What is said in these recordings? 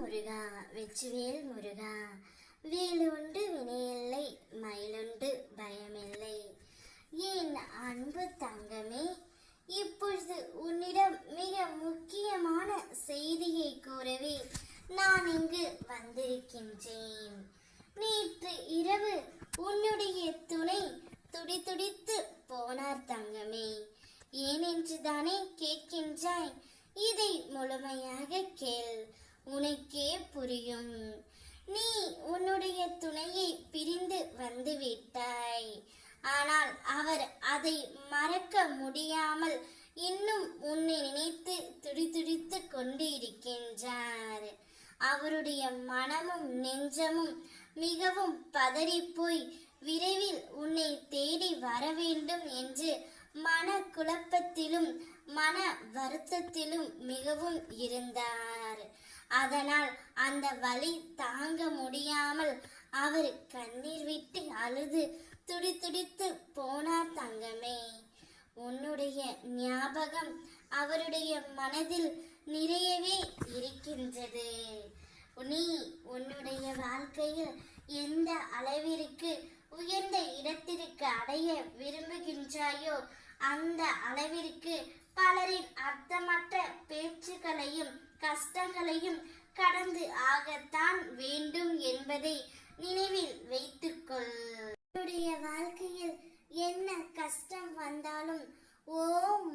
முருகா வெற்றிவேல் முருகா, வேலுண்டு வினையில்லை மயிலுண்டு பயமில்லை. என் அன்பு தங்கமே, இப்பொழுது உன்னிடம் மிக முக்கியமான செய்தியை கூறவே நான் இங்கு வந்திருக்கின்றேன். நேற்று இரவு உன்னுடைய துணை துடிதுடித்து போனார் தங்கமே. ஏனென்று தானே கேட்கின்றாய்? இதை முழுமையாக கேள், உனக்கே புரியும். நீ உன்னுடைய துணையை பிரிந்து வந்து விட்டாய். ஆனால் அவர் அதை மறக்க முடியாமல் இன்னும் உன்னை நினைத்து துடிதுடித்து கொண்டு இருக்கின்றார். அவருடைய மனமும் நெஞ்சமும் மிகவும் பதறிப்போய் விரைவில் உன்னை தேடி வர வேண்டும் என்று மன குழப்பத்திலும் மன வருத்தத்திலும் மிகவும் இருந்தார். அதனால் அந்த வலி தாங்க முடியாமல் அவர் கண்ணீர் விட்டு அழுது துடிதுடித்து போனார் தங்கமே. உன்னுடைய ஞாபகம் அவருடைய மனதில் நிறையவே இருக்கின்றது. நீ உன்னுடைய வாழ்க்கையில் எந்த அளவிற்கு உயர்ந்த இடத்திற்கு அடைய விரும்புகின்றாயோ அந்த அளவிற்கு பலரின் அர்த்தமற்ற பேச்சுக்களையும் கஷ்டங்களையும் கடந்து ஆகத்தான் வேண்டும் என்பதை நினைவில் வைத்துக்கொள். உன்னுடைய வாழ்க்கையில் என்ன கஷ்டம் வந்தாலும் ஓ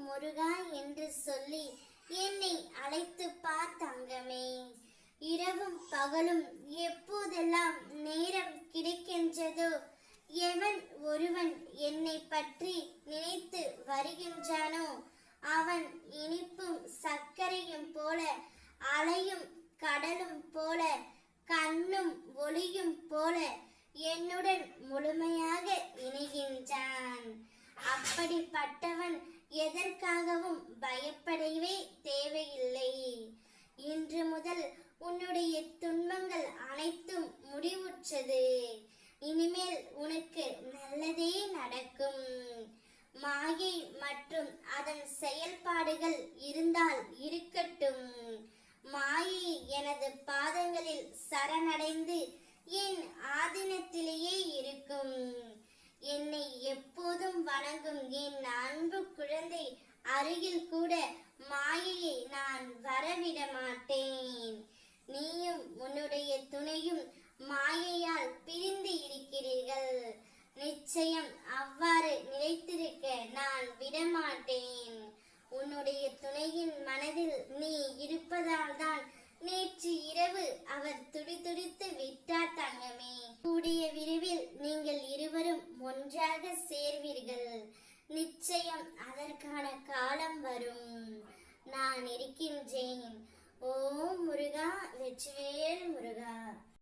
முருகா என்று சொல்லி என்னை அழைத்து பார் தங்கமே. இரவும் பகலும் எப்போதெல்லாம் நேரம் கிடைக்கின்றதோ எவன் ஒருவன் என்னை பற்றி நினைத்து வருகின்றானோ அவன் இனிப்பும் சர்க்கரையும் போல, அலையும் கடலும் போல, கண்ணும் ஒளியும் போல என்னுடன் முழுமையாக இணைகின்றான். அப்படிப்பட்டவன் எதற்காகவும் பயப்படவே தேவையில்லை. இன்று முதல் உன்னுடைய துன்பங்கள் அனைத்தும் முடிவுற்றது. இனிமேல் உனக்கு நல்லதே நடக்கும். மாயை மற்றும் அதன் செயல்பாடுகள் இருந்தால் இருக்கட்டும். மாயை எனது பாதங்களில் சரணடைந்து என் ஆதீனத்திலேயே இருக்கும். என்னை எப்போதும் வணங்கும் என் அன்பு குழந்தை அருகில் கூட மாயையை நான் வரவிட மாட்டேன். நீயும் உன்னுடைய துணையும் மாயையால் பிரிந்து இருக்கிறீர்கள். நிச்சயம் அவ்வாறு நிலைத்திருக்க நான் விடமாட்டேன். உன்னுடைய துணையின் மனதில் நீ இருப்பதால் தான் நேற்று இரவு அவர் துடிதுடித்து விட்டார் தங்கமே. கூடிய விரைவில் நீங்கள் இருவரும் ஒன்றாக சேர்வீர்கள். நிச்சயம் அதற்கான காலம் வரும். நான் இருக்கின்றேன். ஓம் முருகா வெற்றிவேல் முருகா.